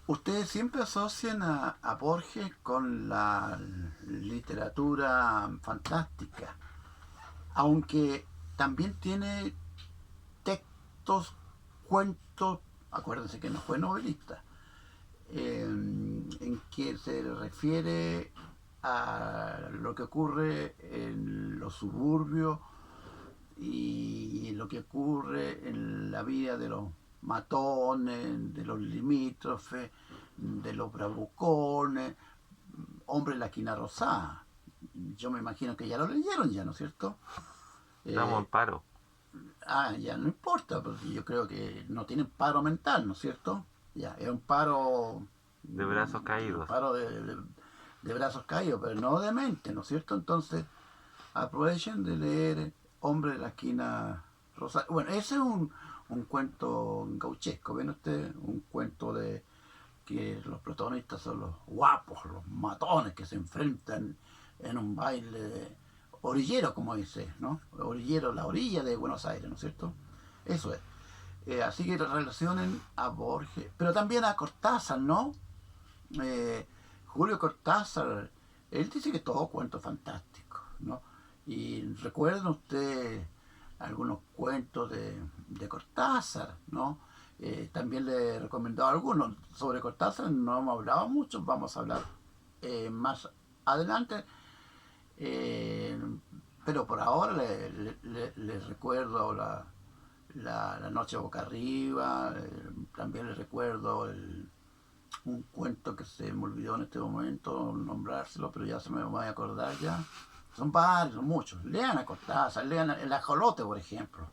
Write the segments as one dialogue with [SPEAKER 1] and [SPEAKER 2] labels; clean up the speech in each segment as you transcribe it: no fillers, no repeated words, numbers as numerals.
[SPEAKER 1] Ustedes siempre asocian a Borges con la literatura fantástica, aunque también tiene textos, cuentos, acuérdense que no fue novelista, en que se refiere a lo que ocurre en los suburbios y lo que ocurre en la vida de los matones, de los limítrofes, de los bravucones, hombre en la esquina rosada. Yo me imagino que ya lo leyeron ya, ¿no es cierto?
[SPEAKER 2] Estamos en
[SPEAKER 1] Eh,
[SPEAKER 2] paro,
[SPEAKER 1] ya no importa, porque yo creo que no tienen paro mental, ¿no es cierto? Ya, es un paro,
[SPEAKER 2] de brazos
[SPEAKER 1] un
[SPEAKER 2] caídos.
[SPEAKER 1] paro de brazos caídos, pero no de mente, ¿no es cierto? Entonces, aprovechen de leer Hombre de la esquina rosa. Bueno, ese es un cuento gauchesco, ¿ven ustedes? Un cuento de que los protagonistas son los guapos, los matones que se enfrentan en un baile de orillero, como dice, ¿no? Orillero, la orilla de Buenos Aires, ¿no es cierto? Eso es. Así que relacionen a Borges, pero también a Cortázar, ¿no? eh, Julio Cortázar, él dice que todo cuento fantástico, ¿no? Y recuerden ustedes algunos cuentos de Cortázar, ¿no? También le he recomendado algunos. Sobre Cortázar no hemos hablado mucho, vamos a hablar más adelante. eh, pero por ahora les recuerdo la Noche Boca Arriba, también les recuerdo un cuento que se me olvidó en este momento nombrárselo, pero ya se me va a acordar ya. Son varios, son muchos. Lean a Cortázar, lean el ajolote, por ejemplo.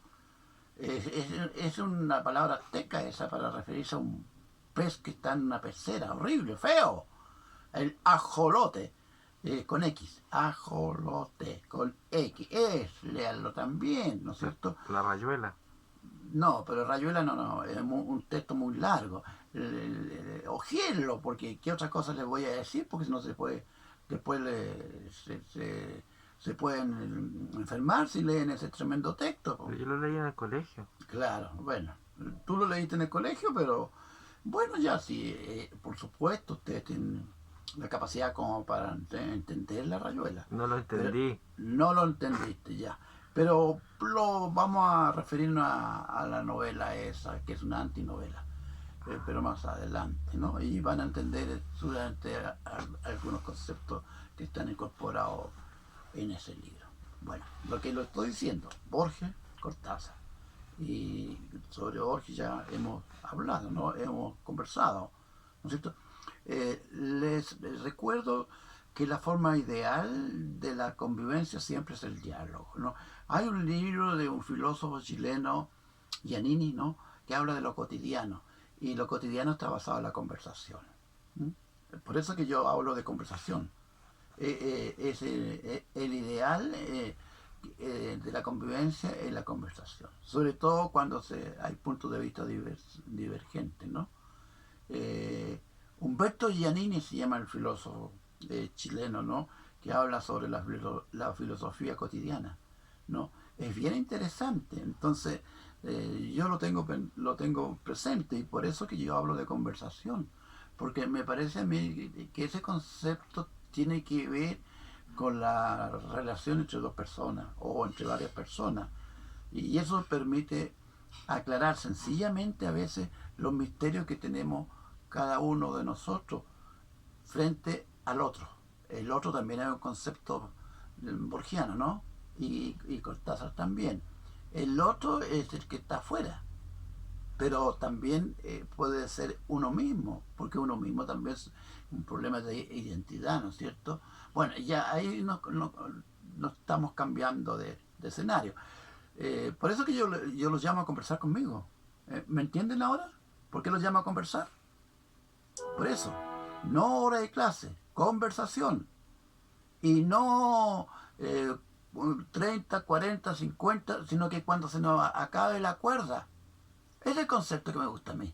[SPEAKER 1] Es una palabra azteca esa para referirse a un pez que está en una pecera, horrible, feo. El ajolote, con X. Ajolote, con X. Leanlo también, ¿no es cierto?
[SPEAKER 2] La rayuela.
[SPEAKER 1] No, pero Rayuela no, es un texto muy largo. Ojéenlo, porque ¿qué otra cosa les voy a decir? Porque si no se puede, después se pueden enfermar si leen ese tremendo texto. Po.
[SPEAKER 2] Pero yo lo leí en el colegio.
[SPEAKER 1] Claro, bueno, tú lo leíste en el colegio, pero bueno, ya sí, por supuesto, ustedes tienen la capacidad como para entender la Rayuela,
[SPEAKER 2] No lo
[SPEAKER 1] pero
[SPEAKER 2] entendí.
[SPEAKER 1] no lo entendiste ya. Pero vamos a referirnos a la novela esa, que es una antinovela, pero más adelante, ¿no? Y van a entender seguramente algunos conceptos que están incorporados en ese libro. Bueno, lo que lo estoy diciendo, Borges, Cortázar. Y sobre Borges ya hemos hablado, ¿no? Hemos conversado, ¿no es cierto? Les recuerdo que la forma ideal de la convivencia siempre es el diálogo, ¿no? Hay un libro de un filósofo chileno, Giannini, ¿no? Que habla de lo cotidiano, y lo cotidiano está basado en la conversación. ¿Mm? Por eso que yo hablo de conversación. Es el ideal de la convivencia es la conversación, sobre todo cuando hay puntos de vista divergentes, ¿no? Eh, Humberto Giannini se llama el filósofo chileno, ¿no? Que habla sobre la filosofía cotidiana, ¿no? Es bien interesante, entonces yo lo tengo presente y por eso que yo hablo de conversación, porque me parece a mí que ese concepto tiene que ver con la relación entre dos personas o entre varias personas y eso permite aclarar sencillamente a veces los misterios que tenemos cada uno de nosotros frente al otro. El otro también es un concepto borgiano, ¿no? Y Cortázar también. El otro es el que está afuera, pero también puede ser uno mismo, porque uno mismo también es un problema de identidad, ¿no es cierto? Bueno, ya ahí nos estamos cambiando de escenario. Por eso que yo los llamo a conversar conmigo. ¿Me entienden ahora? ¿Por qué los llamo a conversar? Por eso, no hora de clase, conversación. Y no eh, 30, 40, 50, sino que cuando se nos acabe la cuerda. Es el concepto que me gusta a mí.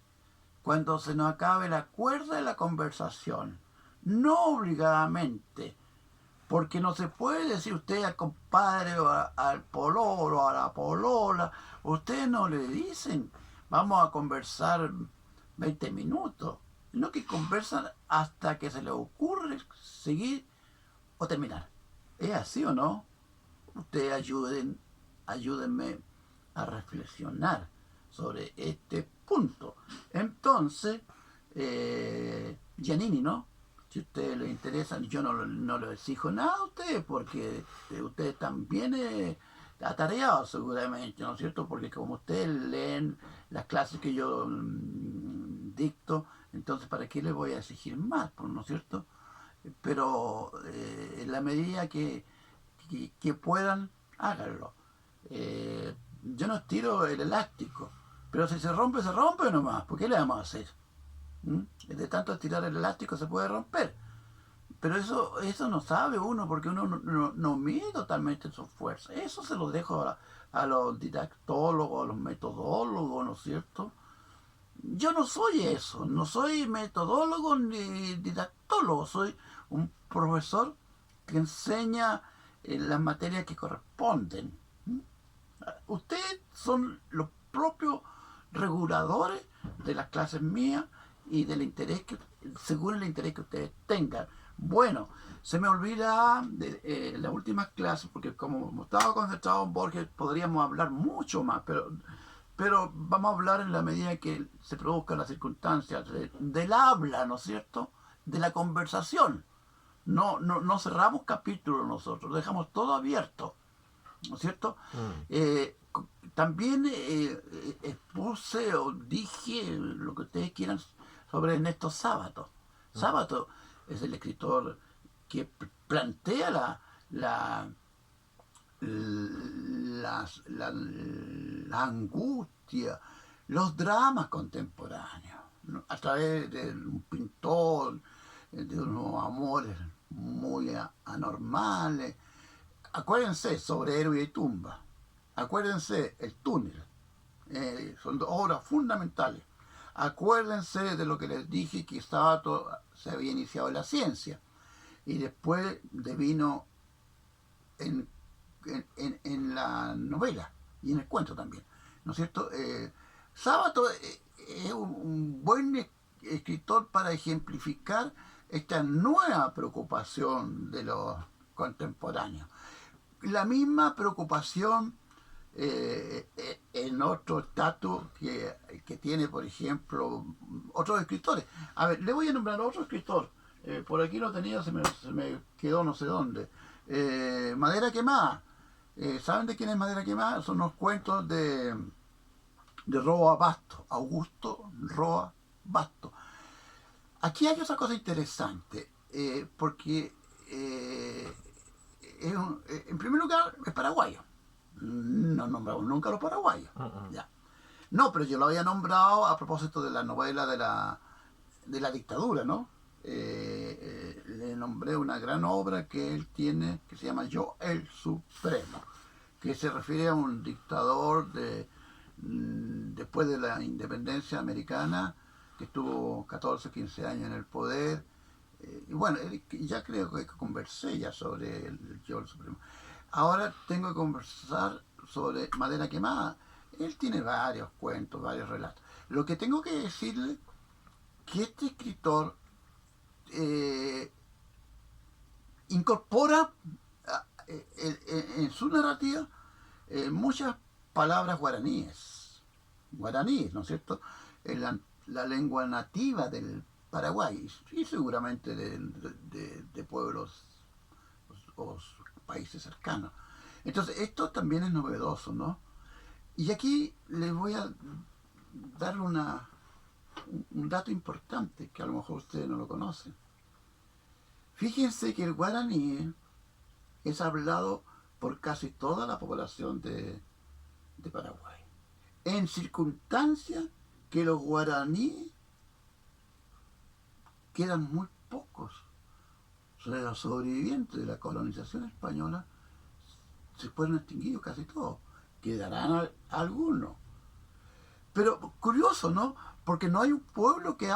[SPEAKER 1] Cuando se nos acabe la cuerda de la conversación. No obligadamente. Porque no se puede decir usted al compadre o al pololo o a la polola. Ustedes no le dicen, vamos a conversar 20 minutos. no que conversan hasta que se les ocurre seguir o terminar. ¿Es así o no? Ustedes ayúdenme a reflexionar sobre este punto. Entonces, Giannini, ¿no? Si a ustedes les interesan, yo no les exijo nada a ustedes, porque ustedes están bien atareados seguramente, ¿no es cierto? Porque como ustedes leen las clases que yo dicto, entonces ¿para qué les voy a exigir más, ¿no es cierto? Pero en la medida que puedan, háganlo. Yo no estiro el elástico, pero si se rompe nomás. ¿Por qué le vamos a hacer? ¿Mm? De tanto estirar el elástico se puede romper. Pero eso no sabe uno, porque uno no mide totalmente su fuerza. Eso se lo dejo a los didactólogos, a los metodólogos, ¿no es cierto? Yo no soy eso, no soy metodólogo ni didactólogo, soy un profesor que enseña las materias que corresponden. ¿Mm? Ustedes son los propios reguladores de las clases mías y del interés según el interés que ustedes tengan. Bueno, se me olvida de las últimas clases, porque como estaba concentrado en Borges, podríamos hablar mucho más, pero vamos a hablar en la medida que se produzcan las circunstancias del habla, ¿no es cierto? De la conversación. No cerramos capítulos nosotros, dejamos todo abierto, ¿no es cierto? También expuse o dije lo que ustedes quieran sobre Ernesto Sábato. Sábato es el escritor que plantea la angustia, los dramas contemporáneos, ¿no? A través de un pintor, de unos amores muy anormales. Acuérdense sobre Héroe y Tumba, acuérdense El Túnel, son dos obras fundamentales. Acuérdense de lo que les dije, que Sábato se había iniciado en la ciencia y después devino en la novela y en el cuento también, ¿no es cierto? Sábato es un buen escritor para ejemplificar esta nueva preocupación de los contemporáneos. La misma preocupación en otro estatus que tiene, por ejemplo, otros escritores. A ver, le voy a nombrar a otro escritor. Por aquí lo tenía, se me quedó no sé dónde. Madera Quemada. ¿Saben de quién es Madera Quemada? Son unos cuentos de Roa Basto, Augusto Roa Basto. Aquí hay otra cosa interesante, porque en primer lugar es paraguayo. No nombramos nunca a los paraguayos. Ya. No, pero yo lo había nombrado a propósito de la novela de la dictadura, ¿no? Le nombré una gran obra que él tiene, que se llama Yo el Supremo, que se refiere a un dictador después de la independencia americana, que estuvo 14 o 15 años en el poder. Y bueno, ya creo que conversé ya sobre Yo el Supremo. Ahora tengo que conversar sobre Madera Quemada. Él tiene varios cuentos, varios relatos. Lo que tengo que decirle que este escritor incorpora en su narrativa muchas palabras guaraníes, ¿no es cierto? La lengua nativa del Paraguay y seguramente de pueblos o países cercanos. Entonces, esto también es novedoso, ¿no? Y aquí les voy a dar un dato importante que a lo mejor ustedes no lo conocen. Fíjense que el guaraní es hablado por casi toda la población de Paraguay, en circunstancias que los guaraníes quedan muy pocos. Los sobrevivientes de la colonización española se fueron extinguidos casi todos. Quedarán algunos. Pero curioso, ¿no? Porque no hay un pueblo que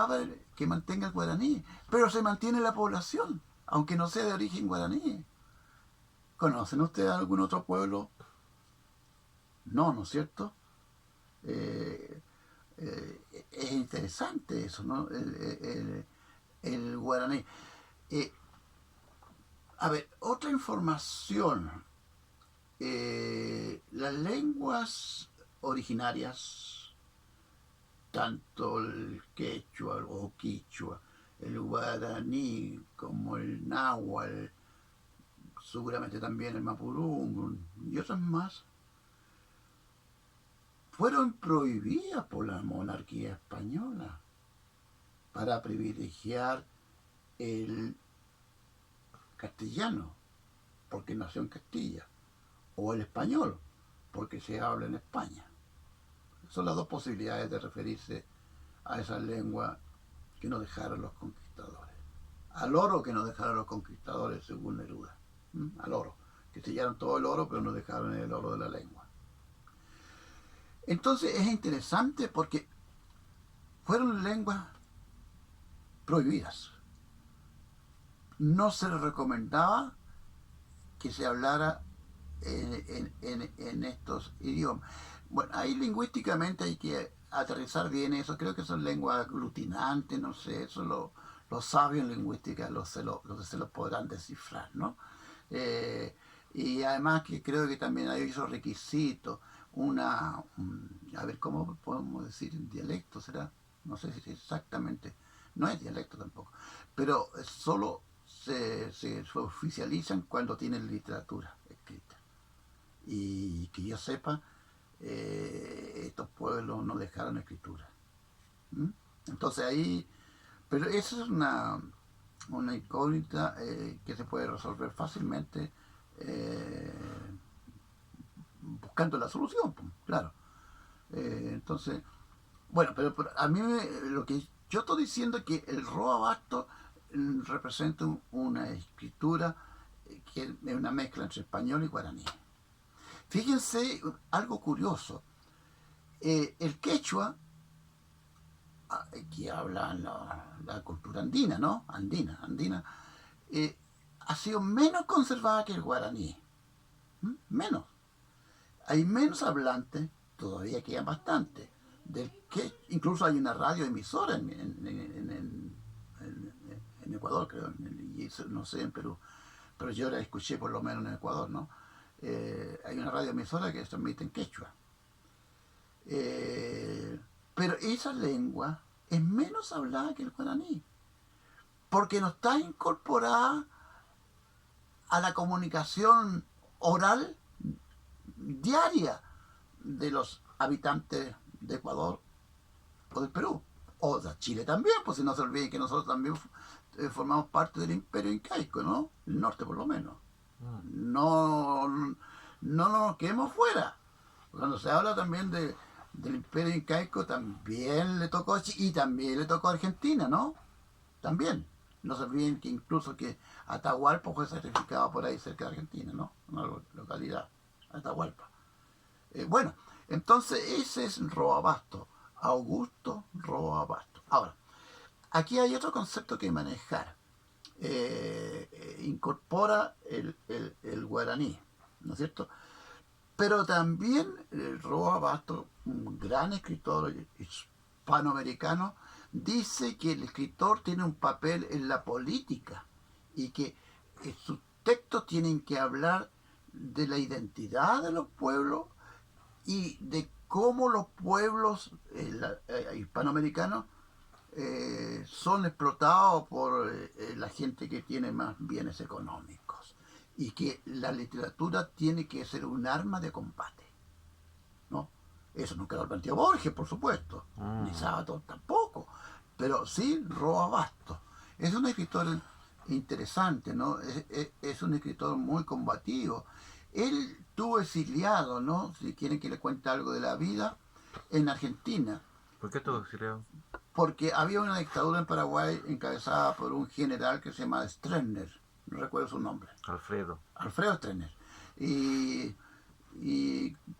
[SPEAKER 1] mantenga el guaraní, pero se mantiene la población, aunque no sea de origen guaraní. ¿Conocen ustedes algún otro pueblo? No, ¿no es cierto? Es es interesante eso, ¿no? El guaraní. Eh, a ver, otra información. Las lenguas originarias, tanto el quechua o quichua, el guaraní como el náhuatl, seguramente también el mapudungun y otras más, fueron prohibidas por la monarquía española para privilegiar el castellano, porque nació en Castilla, o el español, porque se habla en España. Son las dos posibilidades de referirse a esa lengua que nos dejaron los conquistadores. Al oro que nos dejaron los conquistadores, según Neruda. Al oro, que sellaron todo el oro, pero nos dejaron el oro de la lengua. Entonces es interesante porque fueron lenguas prohibidas. No se les recomendaba que se hablara en estos idiomas. Bueno, ahí lingüísticamente hay que aterrizar bien eso. Creo que son lenguas aglutinantes, no sé, eso los sabios en lingüística se los podrán descifrar, ¿no? Y además que creo que también hay esos requisitos, a ver, ¿cómo podemos decir en dialecto? ¿Será? No sé si exactamente, no es dialecto tampoco, pero solo se oficializan cuando tienen literatura escrita. Y que yo sepa, estos pueblos no dejaron escritura. Entonces ahí, pero eso es una incógnita que se puede resolver fácilmente buscando la solución, claro. Entonces, bueno, pero a mí lo que yo estoy diciendo es que el Roabasto representa una escritura que es una mezcla entre español y guaraní. Fíjense algo curioso. El quechua, que habla la cultura andina, ¿no? Andina, ha sido menos conservada que el guaraní. Menos. Hay menos hablantes, todavía quedan bastante. Incluso hay una radioemisora en Ecuador, creo, y no sé, en Perú, pero yo la escuché por lo menos en Ecuador, ¿no? Hay una radioemisora que transmite en quechua. Pero esa lengua es menos hablada que el guaraní, porque no está incorporada a la comunicación oral diaria de los habitantes de Ecuador o del Perú, o de Chile también, pues si no se olviden que nosotros también formamos parte del imperio incaico, ¿no? El norte por lo menos. No nos quedemos fuera. Cuando se habla también del imperio incaico, también le tocó a Chile y también le tocó a Argentina, ¿no? También. No se olviden que incluso que Atahualpa fue sacrificado por ahí cerca de Argentina, ¿no? Una localidad, Atahualpa. Bueno, entonces ese es Roabasto, Augusto Roabasto. Ahora, aquí hay otro concepto que manejar. Incorpora el guaraní, ¿no es cierto? Pero también Roabasto, un gran escritor hispanoamericano, dice que el escritor tiene un papel en la política y que sus textos tienen que hablar de la identidad de los pueblos y de cómo los pueblos hispanoamericanos son explotados por la gente que tiene más bienes económicos y que la literatura tiene que ser un arma de combate, ¿no? Eso nunca lo planteó Borges, por supuesto, ni Sábato tampoco, pero sí Roabasto. Es un escritor interesante, ¿no? Es un escritor muy combativo. Él estuvo exiliado, ¿no? Si quieren que le cuente algo de la vida, en Argentina.
[SPEAKER 2] ¿Por qué estuvo exiliado?
[SPEAKER 1] Porque había una dictadura en Paraguay encabezada por un general que se llama Stroessner, no recuerdo su nombre. Alfredo Stroessner. Y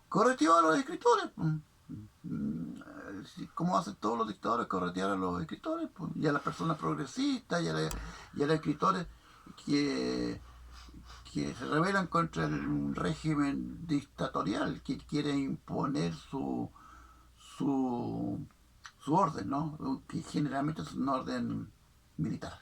[SPEAKER 1] correteó a los escritores. Como hacen todos los dictadores, corretear a los escritores, y a las personas progresistas, y a los escritores que se rebelan contra el régimen dictatorial, que quiere imponer su su orden, ¿no? Que generalmente es un orden militar,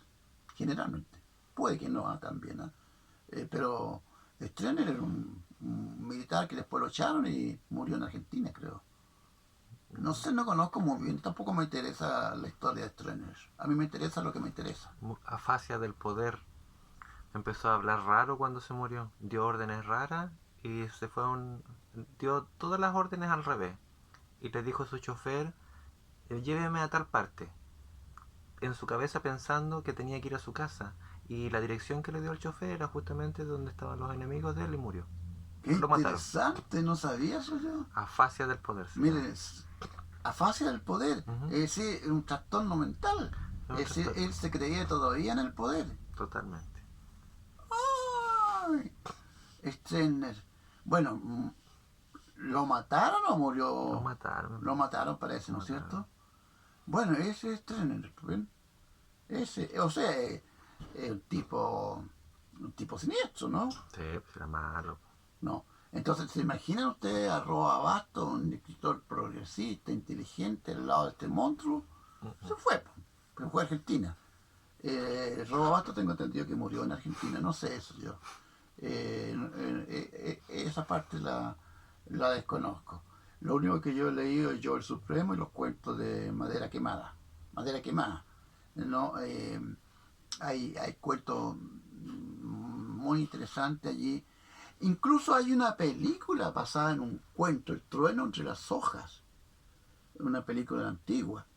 [SPEAKER 1] generalmente. Puede que no también, ¿eh? Pero Stroessner era un militar que después lo echaron y murió en Argentina, creo. No sé, no conozco muy bien, tampoco me interesa la historia de Stroessner. A mí me interesa lo que me interesa.
[SPEAKER 2] Afasia del poder. Empezó a hablar raro cuando se murió. Dio órdenes raras y se fue a un... Dio todas las órdenes al revés. Y le dijo a su chofer, lléveme a tal parte. En su cabeza pensando que tenía que ir a su casa. Y la dirección que le dio al chofer era justamente donde estaban los enemigos de él y murió.
[SPEAKER 1] Qué
[SPEAKER 2] Lo mataron.
[SPEAKER 1] interesante, no sabía eso yo.
[SPEAKER 2] Afasia del poder.
[SPEAKER 1] Miren, afasia del poder,
[SPEAKER 2] Ujú.
[SPEAKER 1] ese es un trastorno mental. Él se creía todavía en el poder.
[SPEAKER 2] Totalmente.
[SPEAKER 1] ¡Ay! Stroessner. Bueno, ¿lo mataron o murió?
[SPEAKER 2] Lo mataron.
[SPEAKER 1] Lo mataron, parece, ¿no es cierto? Bueno, ese es Stroessner, ¿ven? Ese, o sea, es un tipo siniestro, ¿no?
[SPEAKER 2] Sí, pues era malo.
[SPEAKER 1] No. Entonces, ¿se imaginan ustedes a Roa Bastos, un escritor progresista, inteligente, al lado de este monstruo? Se fue, pero fue a Argentina. Roa Bastos tengo entendido que murió en Argentina, no sé eso yo. Esa parte la desconozco. Lo único que yo he leído es Yo el Supremo y los cuentos de Madera Quemada. Madera Quemada. ¿No? Hay cuentos muy interesantes allí. Incluso hay una película basada en un cuento, El trueno entre las hojas, una película antigua.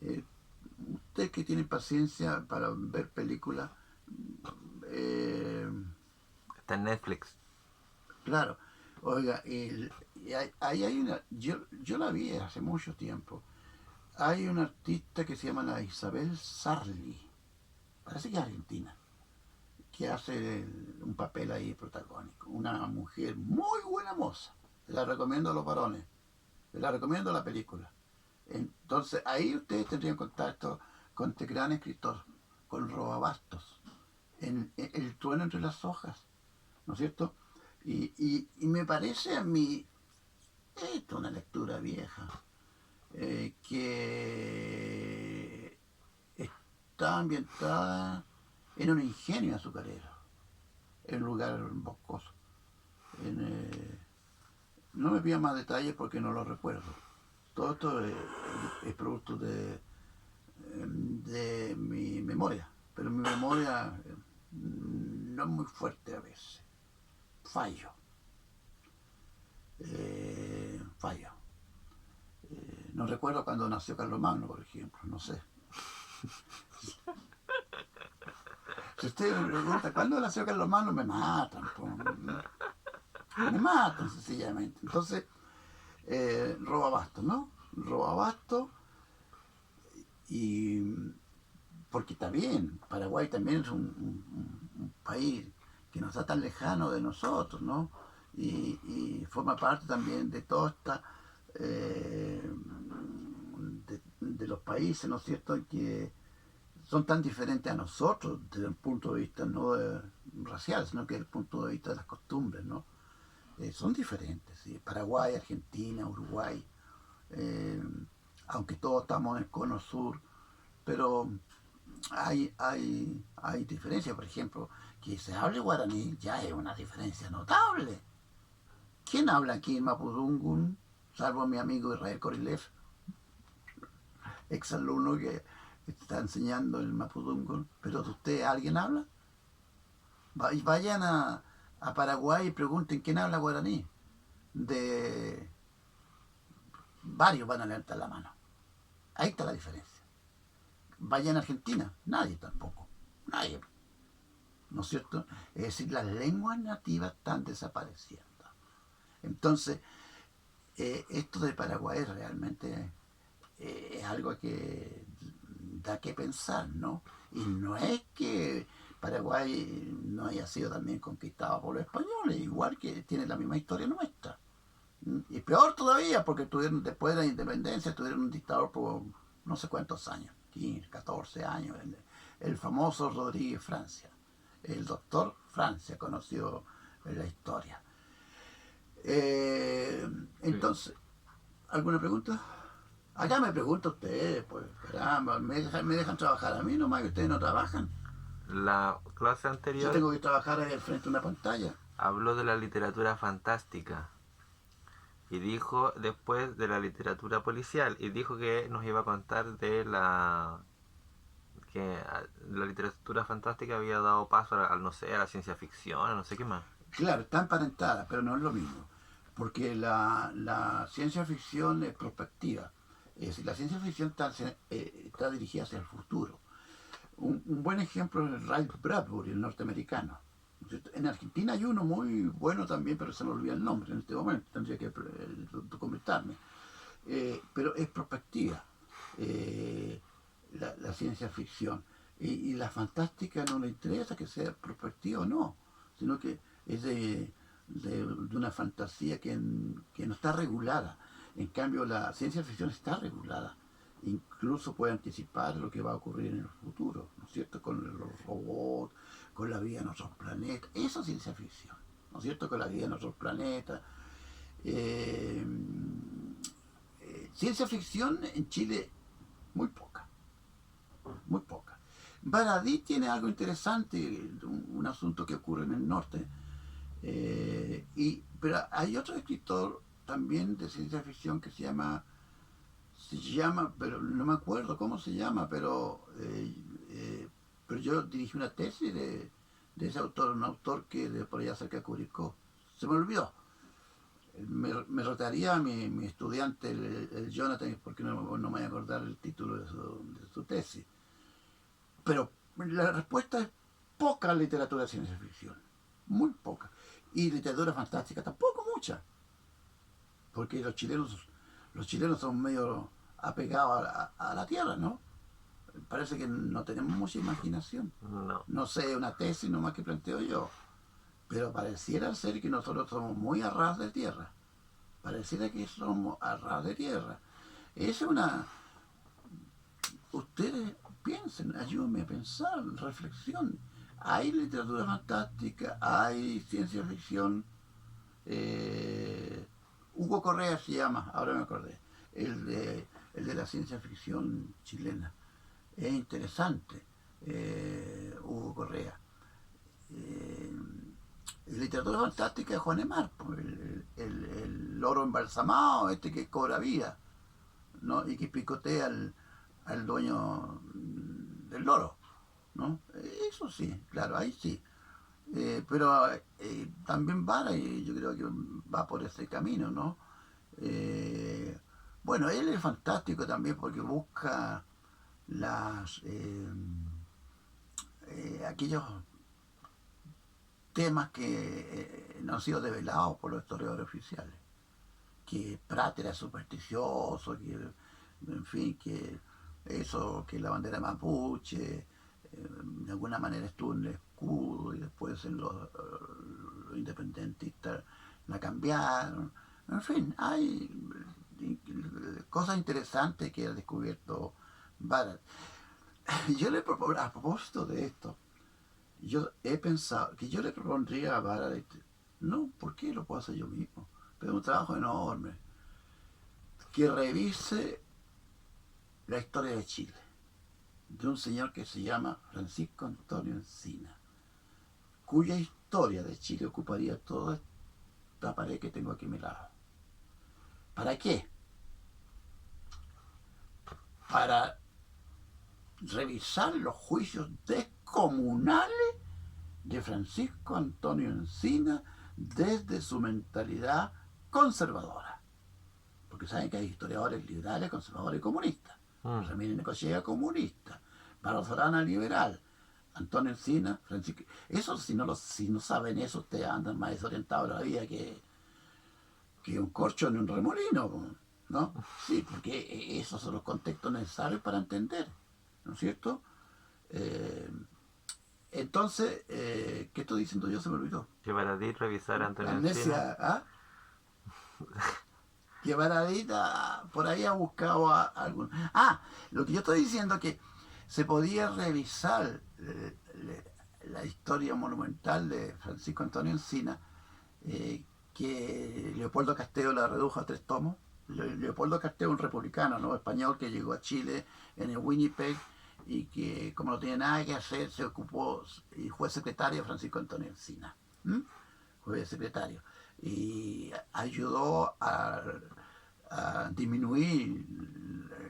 [SPEAKER 1] Usted que tiene paciencia para ver películas,
[SPEAKER 2] Está en Netflix.
[SPEAKER 1] claro, oiga, ahí hay una, yo la vi hace mucho tiempo. Hay una artista que se llama la Isabel Sarli, parece que es argentina, que hace un papel ahí protagónico. Una mujer muy buena moza. Se la recomiendo a los varones. Se la recomiendo la película. Entonces ahí ustedes tendrían contacto con este gran escritor, con Roa Bastos, en El trueno entre las hojas, ¿no es cierto? Y me parece a mí, esto es una lectura vieja, que está ambientada en un ingenio azucarero, en un lugar boscoso. No me pida más detalles porque no lo recuerdo. Todo esto es producto de mi memoria, pero mi memoria no es muy fuerte a veces. Fallo. Fallo. No recuerdo cuando nació Carlos Magno, por ejemplo, no sé. Si usted me pregunta cuándo nació Carlos Magno, me matan. Me matan sencillamente. Entonces, Roa Bastos, ¿no? Roa Bastos, y porque está bien, Paraguay también es un país que no está tan lejano de nosotros, ¿no? Y forma parte también de toda esta, de los países, ¿no es cierto?, que son tan diferentes a nosotros desde el punto de vista no racial, sino que desde el punto de vista de las costumbres, ¿no? Son diferentes, ¿sí? Paraguay, Argentina, Uruguay, eh, aunque todos estamos en el cono sur, pero hay diferencias. Por ejemplo, que se hable guaraní ya es una diferencia notable. ¿Quién habla aquí en Mapudungun? Salvo mi amigo Israel Korilev, exalumno que está enseñando el Mapudungun. ¿Pero de usted alguien habla? Vayan a Paraguay y pregunten quién habla guaraní. De varios van a levantar la mano. Ahí está la diferencia. Vayan a Argentina, nadie tampoco. Nadie. ¿No es cierto? Es decir, las lenguas nativas están desapareciendo. Entonces, esto de Paraguay realmente es algo que da que pensar, ¿no? Y no es que Paraguay no haya sido también conquistado por los españoles, igual que tiene la misma historia nuestra. Y peor todavía, porque tuvieron, después de la independencia, tuvieron un dictador por no sé cuántos años, 15, 14 años, el famoso Rodríguez Francia, el doctor Francia, conocido en la historia. Entonces, ¿alguna pregunta? Acá me pregunta ustedes, pues, caramba, me dejan trabajar a mí nomás que ustedes no trabajan.
[SPEAKER 2] La clase
[SPEAKER 1] Yo
[SPEAKER 2] anterior
[SPEAKER 1] tengo que trabajar ahí al frente de una pantalla.
[SPEAKER 2] habló de la literatura fantástica y dijo después de la literatura policial y dijo que nos iba a contar de la literatura fantástica había dado paso no sé, a la ciencia ficción, a no sé qué más.
[SPEAKER 1] Claro, está emparentada, pero no es lo mismo. Porque la ciencia ficción es prospectiva. Es decir, la ciencia ficción está dirigida hacia el futuro. Un buen ejemplo es el Ray Bradbury, el norteamericano. En Argentina hay uno muy bueno también, pero se me olvida el nombre en este momento, tendría que documentarme. Pero es prospectiva la ciencia ficción. Y la fantástica no le interesa que sea prospectiva o no, sino que es de una fantasía que no está regulada. En cambio, la ciencia ficción está regulada. Incluso puede anticipar lo que va a ocurrir en el futuro, ¿no es cierto? Con los robots, con la vida en otros planetas. Eso es ciencia ficción, ¿no es cierto? Con la vida en otros planetas. Eh, Ciencia ficción en Chile, muy poca, muy poca. Baradí tiene algo interesante, un asunto que ocurre en el norte. Pero hay otro escritor también de ciencia ficción que se llama, pero no me acuerdo cómo se llama, pero yo dirigí una tesis de ese autor, un autor que de por allá cerca de Curicó. Se me olvidó. Me rotaría a mi estudiante, el Jonathan, porque no me voy a acordar el título de su tesis. Pero la respuesta es poca literatura de ciencia ficción, muy poca. Y literatura fantástica tampoco mucha, porque los chilenos son medio apegados a la tierra, ¿no? Parece que no tenemos mucha imaginación.
[SPEAKER 2] No.
[SPEAKER 1] No sé, una tesis nomás que planteo yo, pero pareciera ser que nosotros somos muy a ras de tierra. Pareciera que somos a ras de tierra. Es una... Ustedes piensen, ayúdenme a pensar, reflexión. Hay literatura fantástica, hay ciencia ficción. Hugo Correa se llama, ahora me acordé, el de la ciencia ficción chilena. Es interesante, Hugo Correa. Eh, Literatura fantástica de Juan Emar, el loro embalsamado, este que cobra vida, ¿no? Y que picotea al dueño del loro, ¿no? Eso sí, claro, ahí sí. Pero también Vara, y yo creo que va por ese camino, ¿no? Eh, bueno, él es fantástico también porque busca las aquellos temas que no han sido develados por los historiadores oficiales. Que Prat era supersticioso, que, en fin, que eso, que la bandera mapuche, de alguna manera estuvo en el escudo y después en los independentistas la cambiaron. En fin, hay cosas interesantes que ha descubierto Barat. Yo le propongo, a propósito de esto, yo he pensado que yo le propondría a Barat, no, ¿por qué lo puedo hacer yo mismo? Pero es un trabajo enorme, que revise la historia de Chile, de un señor que se llama Francisco Antonio Encina, cuya historia de Chile ocuparía toda esta pared que tengo aquí a mi lado. ¿Para qué? Para revisar los juicios descomunales de Francisco Antonio Encina desde su mentalidad conservadora. Porque saben que hay historiadores liberales, conservadores y comunistas. Ramírez Necochea, comunista. Barros Arana, liberal. Antonio Encina, Francisco. Eso, si no saben eso, ustedes andan más desorientados todavía que un corcho en un remolino, ¿no? Sí, porque esos son los contextos necesarios para entender, ¿no es cierto? Entonces, ¿qué estoy diciendo yo? Se me olvidó.
[SPEAKER 2] Que para ti revisar a Antonio Encina.
[SPEAKER 1] Amnesia, ¿ah? Que Baradita por ahí ha buscado a algún... Ah, lo que yo estoy diciendo es que se podía revisar la historia monumental de Francisco Antonio Encina, que Leopoldo Castello la redujo a 3 tomos, Leopoldo Carté, un republicano, ¿no? Español que llegó a Chile en el Winnipeg y que, como no tenía nada que hacer, se ocupó y fue secretario de Francisco Antonio Encina. Fue secretario. Y ayudó a disminuir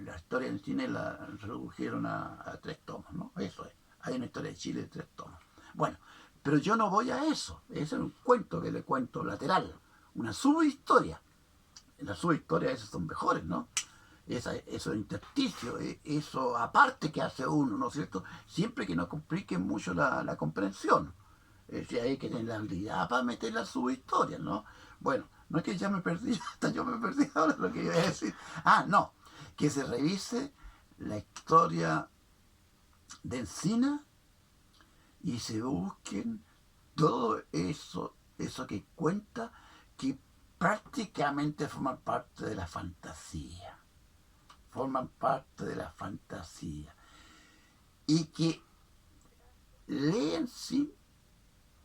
[SPEAKER 1] la historia de Chile, la redujeron a 3 tomos, ¿no? Eso es. Hay una historia de Chile de 3 tomos. Bueno, pero yo no voy a eso. Ese es un cuento que le cuento lateral. Una subhistoria. Las subhistorias esas son mejores, ¿no? Eso intersticio, eso aparte que hace uno, ¿no es cierto? Siempre que no complique mucho la comprensión. Si hay que tener la habilidad para meter las subhistorias, ¿no? Bueno, no es que ya me perdí, hasta yo me perdí ahora lo que iba a decir. No, que se revise la historia de Encina y se busquen todo eso que cuenta, que prácticamente forman parte de la fantasía. Forman parte de la fantasía. Y que leen sin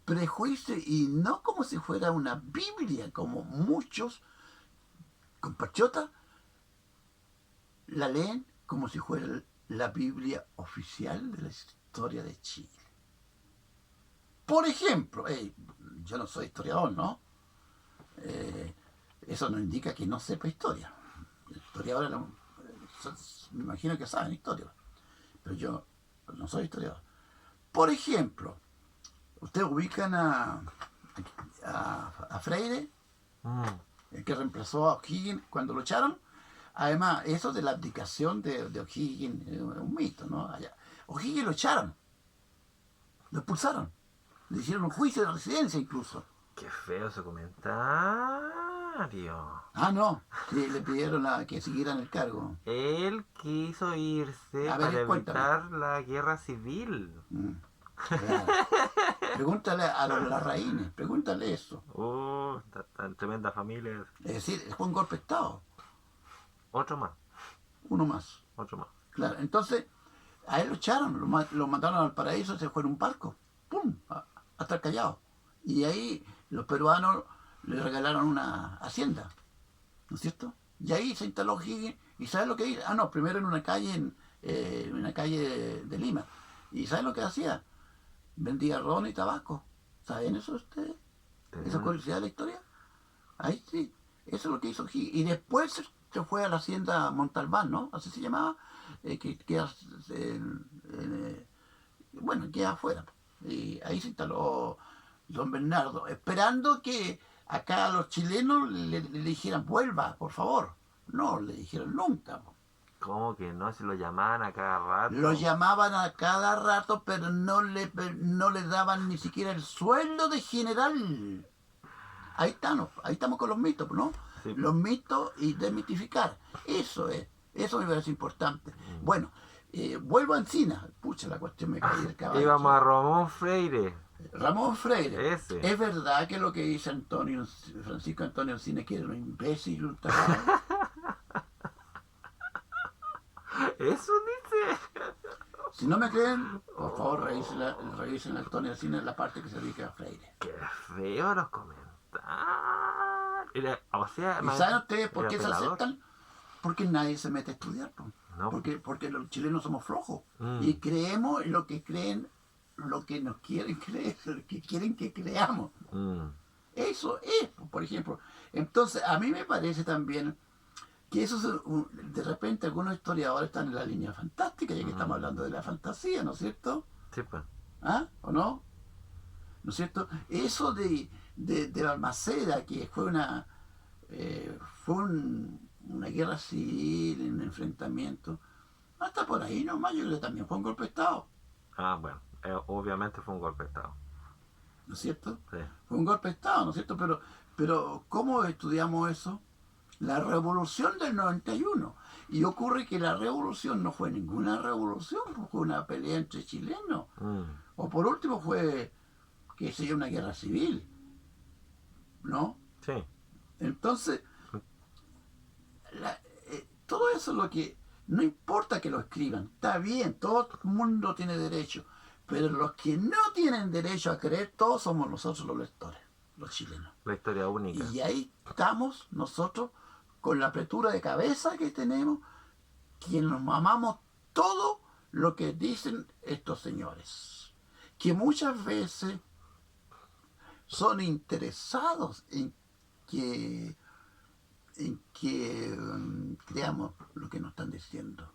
[SPEAKER 1] prejuicio y no como si fuera una Biblia, como muchos compatriotas la leen como si fuera la Biblia oficial de la historia de Chile. Por ejemplo, yo no soy historiador, ¿no? Eso no indica que no sepa historia. Los historiadores me imagino que saben historia, pero yo no soy historiador. Por ejemplo, ustedes ubican a Freire, el que reemplazó a O'Higgins cuando lo echaron. Además, eso de la abdicación de O'Higgins es un mito, ¿no? O'Higgins lo echaron, lo expulsaron, le hicieron un juicio de residencia incluso.
[SPEAKER 2] Qué feo ese comentario.
[SPEAKER 1] No, que le pidieron que siguieran el cargo.
[SPEAKER 2] Él quiso irse
[SPEAKER 1] A ver,
[SPEAKER 2] para
[SPEAKER 1] cuéntame.
[SPEAKER 2] evitar la guerra civil.
[SPEAKER 1] Claro. Pregúntale a los Larraínes, pregúntale eso.
[SPEAKER 2] Tan tremenda familia.
[SPEAKER 1] Es decir, fue un golpe de Estado.
[SPEAKER 2] Otro más.
[SPEAKER 1] Uno más.
[SPEAKER 2] Otro más.
[SPEAKER 1] Claro, entonces a él lo echaron, lo mandaron al paraíso, se fue en un barco, ¡pum!, hasta el Callao. Y ahí los peruanos le regalaron una hacienda, ¿no es cierto? Y ahí se instaló O'Higgins, y ¿sabes lo que hizo? Primero en una calle, de Lima. ¿Y sabes lo que hacía? Vendía ron y tabaco. ¿Saben eso ustedes? ¿Esa curiosidad de la historia? Ahí sí, eso es lo que hizo O'Higgins. Y después se fue a la hacienda Montalbán, ¿no? Así se llamaba, que queda, queda afuera. Y ahí se instaló don Bernardo, esperando que acá a los chilenos le dijeran, vuelva, por favor. No, le dijeron nunca.
[SPEAKER 2] ¿Cómo que no? Si lo llamaban a cada rato.
[SPEAKER 1] Lo llamaban a cada rato, pero no le daban ni siquiera el sueldo de general. Ahí estamos con los mitos, ¿no?
[SPEAKER 2] Sí.
[SPEAKER 1] Los mitos y demitificar. Eso me parece importante. Bueno, vuelvo a Encina. Pucha, la cuestión me cae del caballo.
[SPEAKER 2] Íbamos a Ramón Freire.
[SPEAKER 1] Ramón Freire.
[SPEAKER 2] Ese.
[SPEAKER 1] ¿Es verdad que lo que dice Francisco Antonio Encina, que era un imbécil, un tarado?
[SPEAKER 2] Eso dice.
[SPEAKER 1] Si no me creen, por favor revisen a Antonio Encina en la parte que se dedica a Freire.
[SPEAKER 2] Qué feo los comentarios.
[SPEAKER 1] ¿Y saben ustedes por qué se aceptan? Porque nadie se mete a estudiar.
[SPEAKER 2] No.
[SPEAKER 1] Porque los chilenos somos flojos. Y creemos lo que creen, lo que nos quieren creer, lo que quieren que creamos. Eso es, por ejemplo. Entonces, a mí me parece también que eso de repente algunos historiadores están en la línea fantástica, ya que estamos hablando de la fantasía, ¿no es cierto?
[SPEAKER 2] Sí, pues.
[SPEAKER 1] ¿O no? ¿No es cierto? Eso de Balmaceda, que fue una guerra civil, un enfrentamiento, hasta por ahí nomás, yo creo que también fue un golpe de Estado.
[SPEAKER 2] Bueno, obviamente fue un golpe de Estado.
[SPEAKER 1] ¿No es cierto?
[SPEAKER 2] Sí.
[SPEAKER 1] Fue un golpe de Estado, ¿no es cierto? Pero ¿cómo estudiamos eso? La revolución del 91. Y ocurre que la revolución no fue ninguna revolución, fue una pelea entre chilenos. O por último fue, que sería una guerra civil, ¿no?
[SPEAKER 2] Sí.
[SPEAKER 1] Entonces, todo eso es lo que... No importa que lo escriban, está bien, todo el mundo tiene derecho, pero los que no tienen derecho a creer, todos somos nosotros los lectores, los chilenos.
[SPEAKER 2] La historia única.
[SPEAKER 1] Y ahí estamos nosotros con la apertura de cabeza que tenemos, que nos mamamos todo lo que dicen estos señores, que muchas veces son interesados en que creamos lo que nos están diciendo.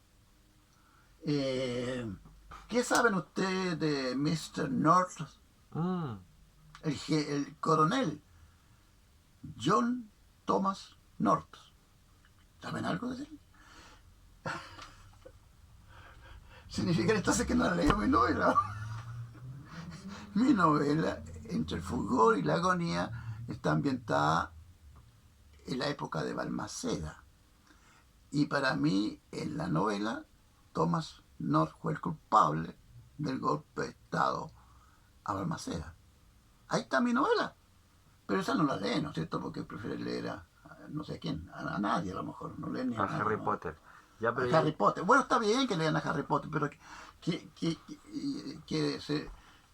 [SPEAKER 1] ¿Qué saben ustedes de Mr. North?
[SPEAKER 2] Mm.
[SPEAKER 1] El coronel John Thomas North. ¿Saben algo de él? Significa entonces que no leo mi novela. Mi novela, entre el fulgor y la agonía, está ambientada en la época de Balmaceda. Y para mí, en la novela, Thomas North fue el culpable del golpe de Estado a Balmaceda. Ahí está mi novela. Pero esa no la lee, ¿no es cierto? Porque prefiere leer a no sé quién, a nadie a lo mejor. No leen ni a nadie,
[SPEAKER 2] Harry
[SPEAKER 1] ¿no?
[SPEAKER 2] Potter. Ya, pero
[SPEAKER 1] A Harry Potter. Bueno, está bien que lean a Harry Potter, pero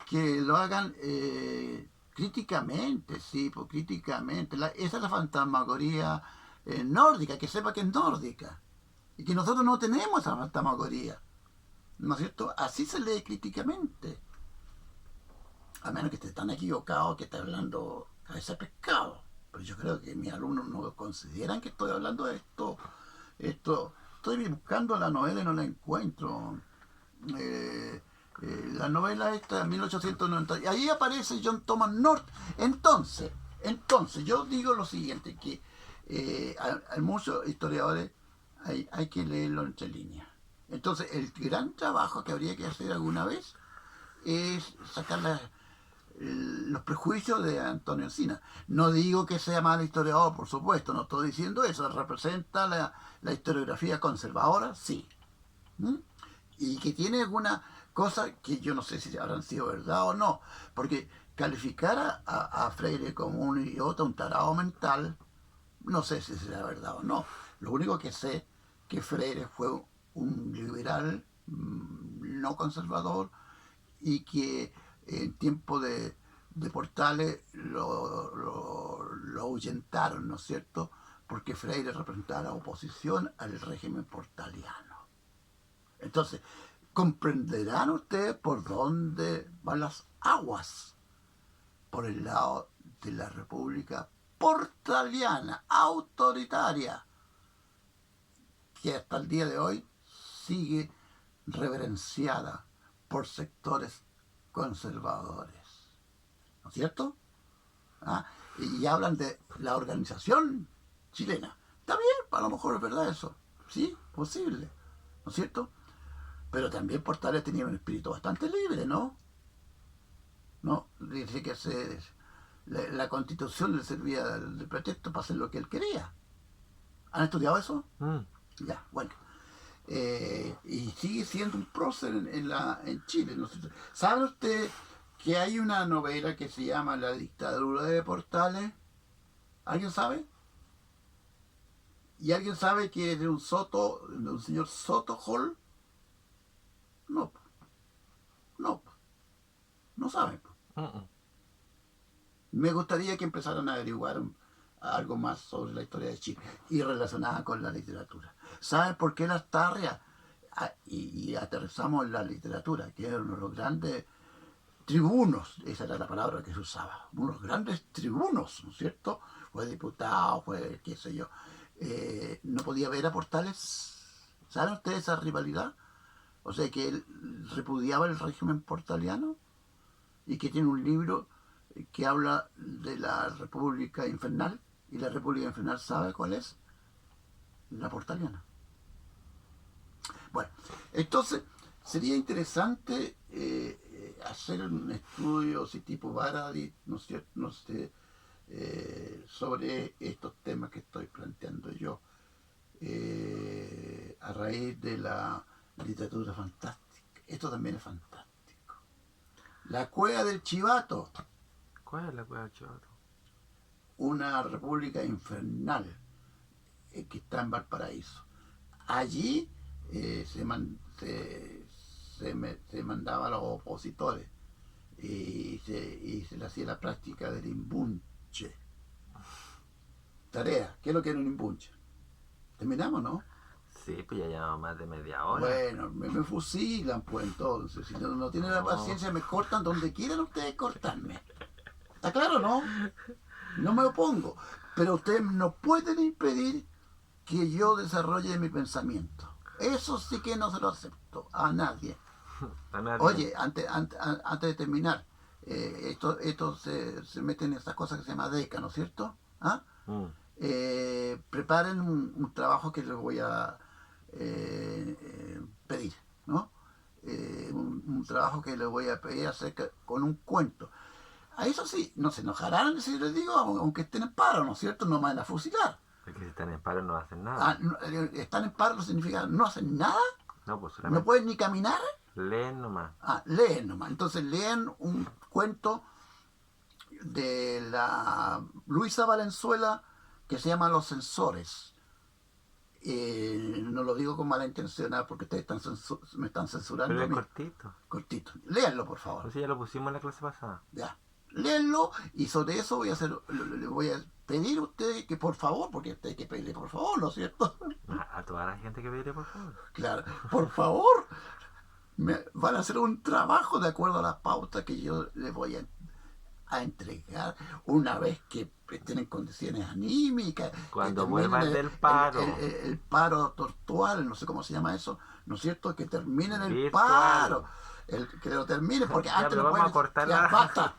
[SPEAKER 1] que lo hagan críticamente, sí, pues, críticamente. Esa es la fantasmagoría nórdica, que sepa que es nórdica. Y que nosotros no tenemos esa fantasmagoría. ¿No es cierto? Así se lee críticamente. A menos que esté tan equivocado que esté hablando cabeza de pescado. Pero yo creo que mis alumnos no consideran que estoy hablando de esto. Estoy buscando la novela y no la encuentro. La novela esta de 1890. Y ahí aparece John Thomas North. Entonces, yo digo lo siguiente, que a muchos historiadores hay que leerlo entre líneas. Entonces, el gran trabajo que habría que hacer alguna vez es sacar los prejuicios de Antonio Encina. No digo que sea mal historiador, por supuesto, no estoy diciendo eso. Representa la historiografía conservadora, sí. ¿Mm? Y que tiene alguna cosa que yo no sé si habrán sido verdad o no, porque calificar a Freire como un idiota, un tarado mental, no sé si será verdad o no. Lo único que sé que Freire fue un liberal no conservador y que en tiempo de Portales lo ahuyentaron, ¿no es cierto? Porque Freire representaba la oposición al régimen portaliano. Entonces, comprenderán ustedes por dónde van las aguas. Por el lado de la República portaliana, autoritaria, que hasta el día de hoy sigue reverenciada por sectores conservadores. ¿No es cierto? ¿Ah? Y hablan de la organización chilena. Está bien, a lo mejor es verdad eso. Sí, posible. ¿No es cierto? Pero también Portales tenía un espíritu bastante libre, ¿no? ¿No? Dice que la Constitución le servía de pretexto para hacer lo que él quería. ¿Han estudiado eso? Ya, bueno. Y sigue siendo un prócer en Chile. ¿No? ¿Saben ustedes que hay una novela que se llama La dictadura de Portales? ¿Alguien sabe? ¿Y alguien sabe que es de un señor Soto Hall? No, no saben. Me gustaría que empezaran a averiguar algo más sobre la historia de Chile y relacionada con la literatura. ¿Saben por qué las tarrias? Y aterrizamos en la literatura, que era uno de los grandes tribunos, esa era la palabra que se usaba, unos grandes tribunos, ¿no es cierto? Fue diputado, fue qué sé yo. No podía ver a Portales. ¿Saben ustedes esa rivalidad? O sea, que él repudiaba el régimen portaliano y que tiene un libro que habla de la República Infernal. Y la República Infernal, ¿sabe cuál es? La portaliana. Bueno, entonces sería interesante hacer un estudio así tipo Baradit, ¿no es cierto? No sé, sobre estos temas que estoy planteando yo, a raíz de la literatura fantástica. Esto también es fantástico. La Cueva del Chivato.
[SPEAKER 2] ¿Cuál es la Cueva del Chivato?
[SPEAKER 1] Una república infernal que está en Valparaíso. Allí se mandaba a los opositores y se le hacía la práctica del imbunche. Tarea, ¿qué es lo que era un imbunche? Terminamos, ¿no?
[SPEAKER 2] Sí, pues ya llevamos más de media hora.
[SPEAKER 1] Bueno, me fusilan, pues entonces. Si no tienen la
[SPEAKER 2] No.
[SPEAKER 1] paciencia, me cortan donde quieran ustedes cortarme. ¿Está claro, no? No me opongo. Pero ustedes no pueden impedir que yo desarrolle mi pensamiento. Eso sí que no se lo acepto a nadie.
[SPEAKER 2] A nadie.
[SPEAKER 1] Oye, antes de terminar, esto se mete en estas cosas que se llama DECA, ¿no es cierto? ¿Ah?
[SPEAKER 2] Mm.
[SPEAKER 1] Preparen un trabajo que les voy a pedir, ¿no? Un trabajo que les voy a pedir acerca con un cuento. A eso sí, no se enojarán si les digo, aunque estén en paro, ¿no es cierto? No me van a fusilar.
[SPEAKER 2] Porque si están en paro no hacen nada.
[SPEAKER 1] Están en paro significa no hacen nada,
[SPEAKER 2] No, pues
[SPEAKER 1] no
[SPEAKER 2] solamente
[SPEAKER 1] pueden ni caminar.
[SPEAKER 2] leen nomás.
[SPEAKER 1] Leen nomás. Entonces leen un cuento de la Luisa Valenzuela que se llama Los Censores. No lo digo con mala intención, porque ustedes me están censurando.
[SPEAKER 2] Pero
[SPEAKER 1] a
[SPEAKER 2] es
[SPEAKER 1] mí.
[SPEAKER 2] cortito.
[SPEAKER 1] Cortito. Léanlo, por favor.
[SPEAKER 2] Pues sí, ya lo pusimos en la clase pasada.
[SPEAKER 1] Ya. Léanlo y sobre eso le voy a pedir a ustedes que por favor, porque ustedes hay que pedirle por favor, ¿no es cierto?
[SPEAKER 2] A toda la gente que pediré, por favor.
[SPEAKER 1] Claro, por favor, van a hacer un trabajo de acuerdo a las pautas que yo les voy a entregar una vez que estén en condiciones anímicas.
[SPEAKER 2] Cuando
[SPEAKER 1] que terminen
[SPEAKER 2] vuelvan del paro.
[SPEAKER 1] El paro tortual, no sé cómo se llama eso, ¿no es cierto? Que terminen el
[SPEAKER 2] Virtual.
[SPEAKER 1] paro. Que lo terminen, porque
[SPEAKER 2] Ya,
[SPEAKER 1] antes
[SPEAKER 2] pero
[SPEAKER 1] no
[SPEAKER 2] vamos
[SPEAKER 1] pueden.
[SPEAKER 2] a cortar
[SPEAKER 1] Ya,
[SPEAKER 2] la-
[SPEAKER 1] basta.